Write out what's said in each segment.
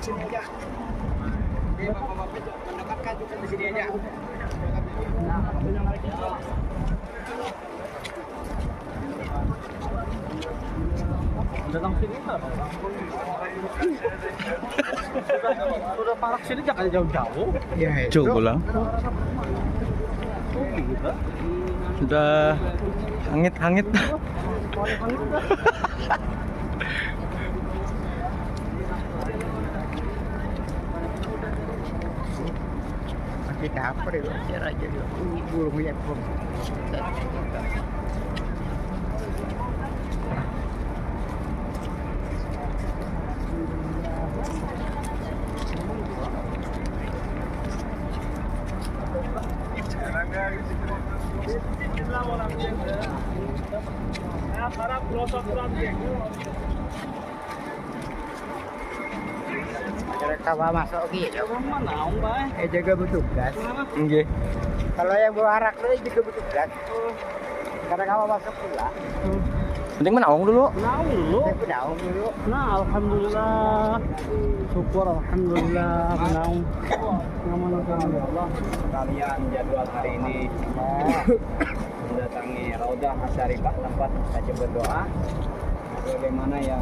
Sini aja. Oke, bapak-bapak mendekatkan juga di sini aja. Nah, yang lagi. Datang sini kan? Sudah parak sini jangan jauh-jauh. Ya, Coba lah. Sudah hangit-hangit. Kita apa deh, biar aja dulu. Burung lihat pun. Kawa masuk gitu. Mana, Om Bay? Jaga bertugas. Nggih. Kalau yang bawa arak itu juga bertugas. Karena kawa masuk pula. Penting menaung dulu. Naung dulu. Saya pedaung dulu. Nah, alhamdulillah. Syukur alhamdulillah menaung. Ngaman Allah. Kalian jadwal hari ini mendatangi Raudhah Asyarifah, tempat saja berdoa. Bagaimana yang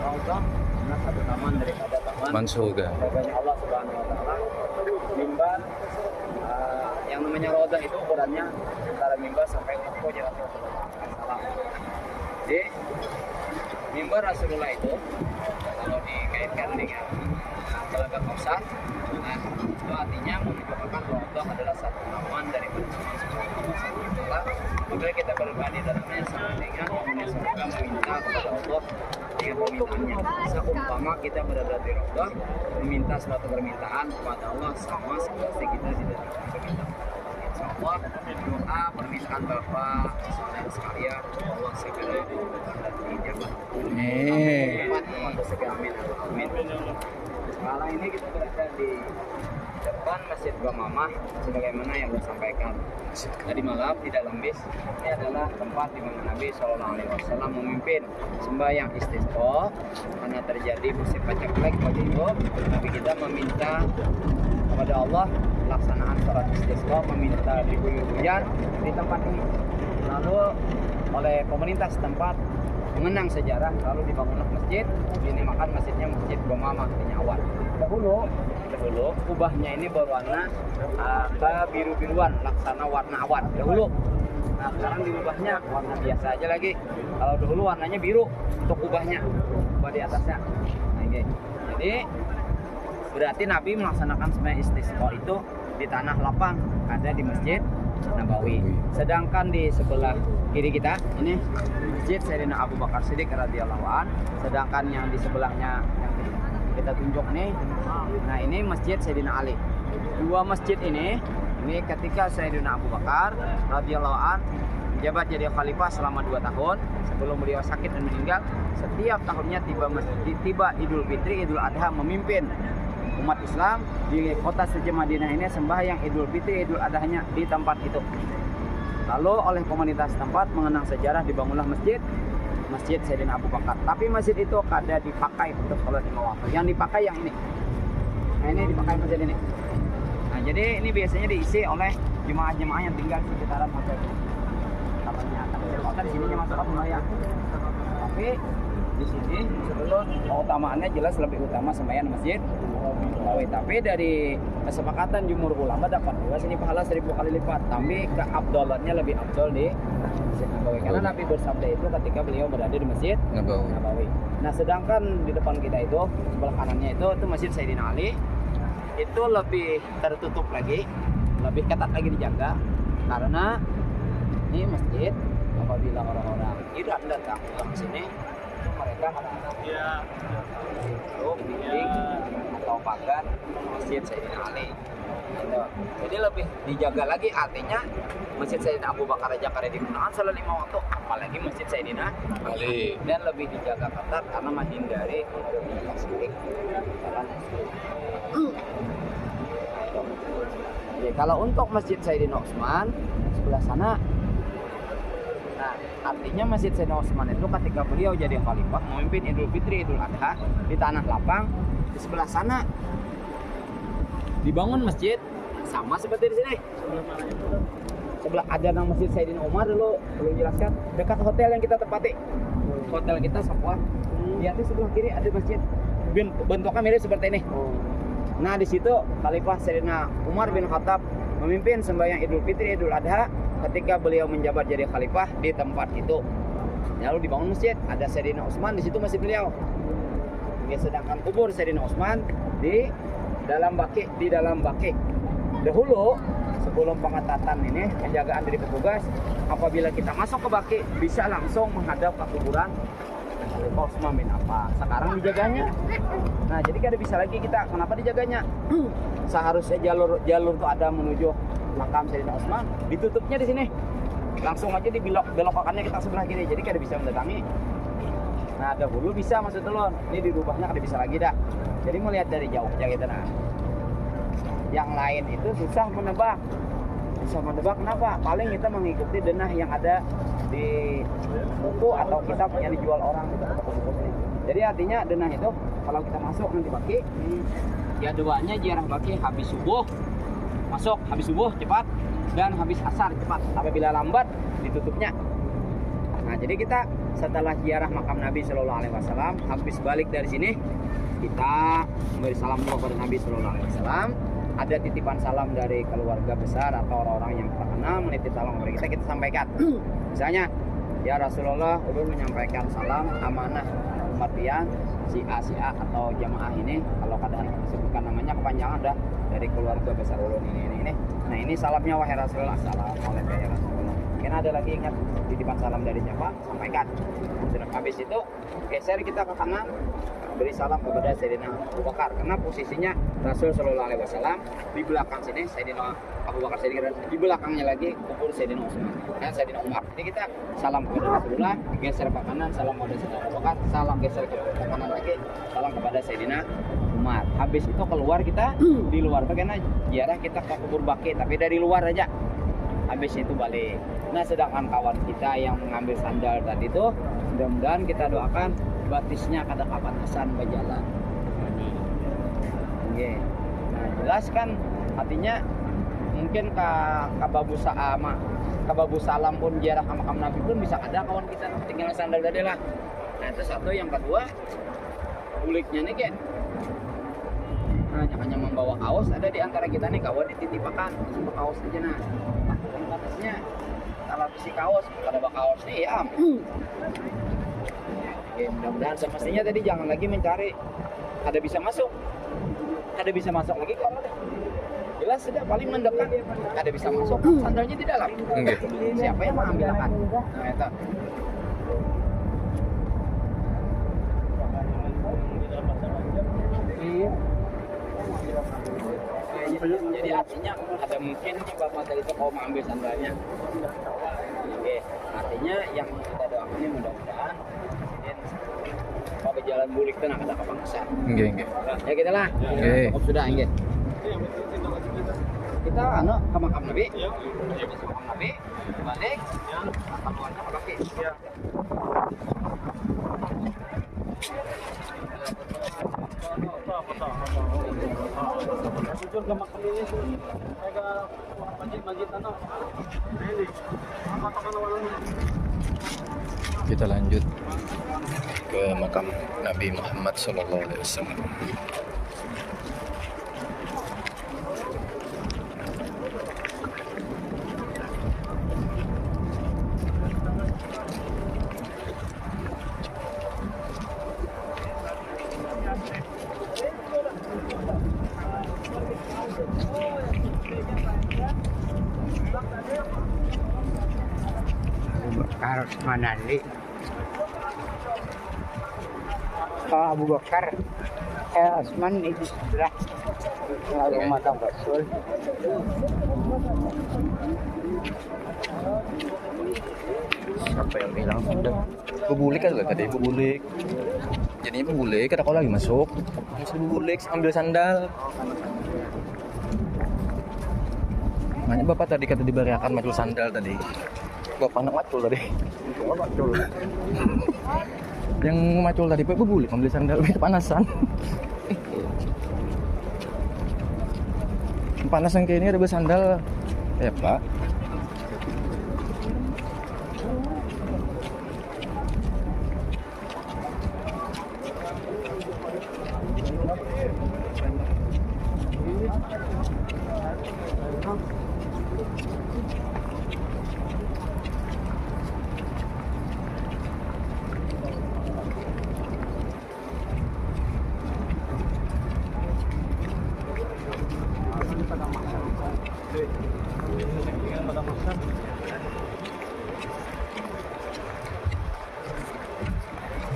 Raudhah adalah satu taman daripada taman surga. surganya Allah Subhanahu wa taala. Mimbar yang namanya Raudhah itu ukurannya antara mimbar sampai toko jalan Rasulullah. Jadi mimbar Rasulullah itu kalau dikaitkan dengan telaga Kausar, nah itu artinya menunjukkan Raudhah adalah satu taman dari taman surga. Maka kita berdoa di dalamnya sama dengan meminta surga, meminta kepada Allah dengan permintaannya. Seumpama kita berada di Raudhah meminta suatu permintaan kepada Allah sama seperti kita di dalam permintaan. Insyaallah doa permintaan Bapak saudara sekalian Allah segera dikabulkan dan dijabah. Amin. Amin. Malam ini kita berada di depan Masjid Gua Mamah sebagaimana yang saya sampaikan tadi malam di dalam bis. Ini adalah tempat di mana Nabi Shallallahu Alaihi Wasallam memimpin sembahyang istisqa karena terjadi musim paceklik waktu itu. Nabi kita meminta kepada Allah pelaksanaan sholat istisqa, meminta diguyur hujan di tempat ini. Lalu oleh pemerintah setempat mengenang sejarah lalu dibangunlah masjid. Dinamakan masjidnya Masjid Gua Mamah di Nyawan. Dahulu kubahnya ini berwarna kebiru-biruan laksana warna awan dahulu. Nah sekarang diubahnya warna biasa aja lagi. Kalau dahulu warnanya biru untuk kubahnya, kubah di atasnya. Nah, ini. Jadi berarti Nabi melaksanakan sembahyang istisqa itu di tanah lapang ada di Masjid Nabawi. Sedangkan di sebelah kiri kita ini Masjid Sayyidina Abu Bakar Siddiq radhiyallahu an. Sedangkan yang di sebelahnya yang kita tunjuk nih, nah ini Masjid Sayyidina Ali. Dua masjid ini ketika Sayyidina Abu Bakar radhiyallahu an menjabat jadi khalifah selama 2 tahun sebelum beliau sakit dan meninggal. Setiap tahunnya tiba Idul Fitri, Idul Adha memimpin umat Islam di kota suci Madinah ini sembahyang Idul Fitri, Idul Adhanya di tempat itu. Lalu oleh komunitas tempat mengenang sejarah dibangunlah Masjid Sayyidina Abu Bakar. Tapi masjid itu kada dipakai untuk sholat lima waktu. Yang dipakai yang ini. Nah ini dipakai masjid ini. Nah jadi ini biasanya diisi oleh jemaah-jemaah yang tinggal di sekitaran masjid. Katanya akan di sininya masuk sembahyang. Tapi di sini sebelum keutamaannya jelas lebih utama sembahyang masjid Nabawi. Tapi dari kesepakatan jumhur ulama dapat juga sini pahala 1000 kali lipat. Tapi keabdalannya lebih abdal di Masjid Nabawi. Karena Nabi bersabda itu ketika beliau berada di Masjid Nabawi. Nah sedangkan di depan kita itu sebelah kanannya itu Masjid Sayyidina Ali. Itu lebih tertutup lagi, lebih ketat lagi dijaga. Karena ini masjid apabila orang-orang Iran datang ke sini mereka dinding atau pagar Masjid Sayyidina Ali. Jadi lebih dijaga lagi, artinya Masjid Sayyidina Abu Bakar aja kada digunakan selama 5 waktu, apalagi Masjid Sayyidina Ali. Dan lebih dijaga ketat karena menghindari konflik. Jadi kalau untuk Masjid Sayyidina Utsman sebelah sana, nah artinya Masjid Sayyidina Utsman itu ketika beliau jadi khalifah memimpin Idul Fitri, Idul Adha di tanah lapang di sebelah sana dibangun masjid sama seperti di sini. Sebelah ada nama Masjid Sayyidina Umar dulu belum jelaskan, dekat hotel yang kita tempati. Hotel kita Safwa. Lihat di sebelah kiri ada masjid. Bentuknya mirip seperti ini. Nah, di situ Khalifah Sayyidina Umar bin Khattab memimpin sembahyang Idul Fitri, Idul Adha ketika beliau menjabat jadi khalifah di tempat itu. Lalu dibangun masjid, ada Sayyidina Utsman di situ masjid beliau. Ya, sedangkan kubur Sayyidina Utsman di dalam baki. Dahulu sebelum pengetatan ini, penjagaan dari petugas, apabila kita masuk ke baki bisa langsung menghadap ke kuburan Khalifah Utsman bin Affan. Sekarang dijaganya. Nah, jadi kada bisa lagi kita. Kenapa dijaganya? Seharusnya jalur tuh ada menuju makam Sayyidina Utsman, ditutupnya di sini. Langsung aja belokannya kita sebelah kiri. Jadi kada bisa mendatangi. Nah, dahulu bisa masuk telon. Ini dirubahnya kada bisa lagi dah. Jadi melihat dari jauh aja kita nah. Yang lain itu susah menebak. Kenapa? Paling kita mengikuti denah yang ada di buku atau kitab yang dijual orang gitu. Jadi artinya denah itu kalau kita masuk nanti baki, ya doanya ziarah baki habis subuh masuk, habis subuh cepat, dan habis asar cepat. Apabila lambat ditutupnya. Nah, jadi kita setelah ziarah makam Nabi Shallallahu Alaihi Wasallam, habis balik dari sini kita memberi salam kepada Nabi Shallallahu Alaihi Wasallam. Ada titipan salam dari keluarga besar atau orang-orang yang kita kenal menitip salam kepada kita sampaikan. Misalnya, ya Rasulullah ulun menyampaikan salam amanah umat pian si A atau jamaah ini, kalau kadang disebutkan namanya kepanjangan dah, dari keluarga besar ulun ini. Nah, ini salamnya wahai Rasulullah, assalamualaikum ya Rasulullah. Mungkin ada lagi ingat titipan salam dari siapa? Sampaikan. Sudah habis itu geser kita ke kanan, beri salam kepada Sayyidina Abu Bakar, karena posisinya Rasul Shallallahu Alaihi Wasallam di belakang sini Sayyidina Abu Bakar, di belakangnya lagi kubur Sayyidina Utsman dan Sayyidina Umar. Jadi kita salam kepada Rasulullah, geser ke kanan, salam kepada Sayyidina Abu Bakar, salam geser ke kanan lagi, salam kepada Sayyidina Umar. Habis itu keluar kita di luar, bagaimana ziarah kita ke kubur Baqi, tapi dari luar aja. Habis itu balik. Nah, sedangkan kawan kita yang mengambil sandal tadi itu, mudah-mudahan kita doakan batisnya kada kapan kesan berjalan. Oke. Nah, jelas kan artinya mungkin kababu salam pun ziarah ke makam Nabi pun bisa ada kawan kita tinggal sandal tadi lah. Nah, itu satu. Yang kedua, buliknya nih kan. Nah, hanya membawa kaos, ada di antara kita nih kawan dititipakan sama kaos aja nah. Batasnya kalau besi kaos pada kaos nih ya. Oke, mudah-mudahan semestinya tadi jangan lagi mencari ada bisa masuk lagi kalau ada. Jelas sudah paling mendekat ada bisa masuk, sandalnya di dalam. Okay. Siapa yang mengambil akan? Nah, itu. Jadi artinya ada mungkin bapak tadi itu mau mengambil sandalnya. Oke, artinya yang kita doakan ini mudah-mudahan kalau jalan bulik tenang ada kapan besar. Oke. Ya kita lah. Cukup sudah nggih. Kita ke makam Nabi. Ke makam Nabi, balik. Keluarnya ke Baqi. Kita lanjut ke makam Nabi Muhammad Sallallahu Alaihi Wasallam. Harus manali. Kalau Abu Bakar, Utsman itu sudah lalu makam Rasul. Siapa yang bilang sudah? Bebulik kan tadi, bebulik. Jadinya bebulik, kata kau lagi masuk. Masuk bebulik, ambil sandal. Makanya bapak tadi kata diberiakan maju sandal tadi. Gua panak macul tadi. Gua macul. Yang macul tadi Pak bebulik membeli sandal itu panasan. Panasan kayak ini ada sandal. Pak.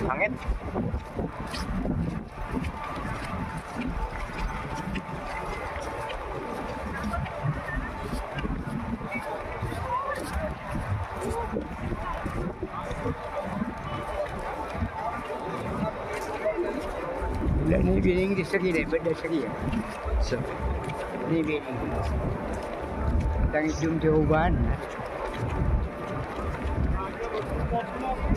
Angin. Lah ni bining di segi deh, beda segi ya. Ni bining. Tang jum jawaban.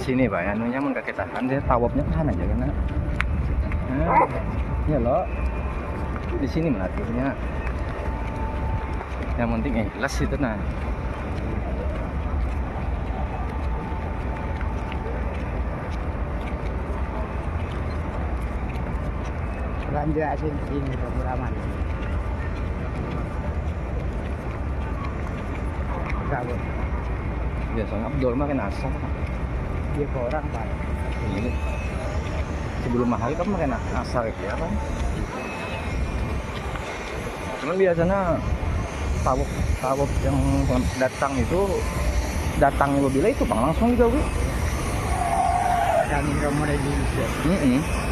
Sini Pak, anunya mengkakitakan dia tawabnya kan aja kan. Nah, ya lo. Di sini melatihnya. Yang penting ikhlas itu nah. Belanja asin sini pengalaman. Kamu Biasanya Abdul mah kena asal. dia ke orang Pak. Ini. Sebelum mahal kan makan asal ya kan. Cuman biasanya tawab yang datang itu datangnya bila itu Bang langsung juga Bu. Kami romo di Indonesia.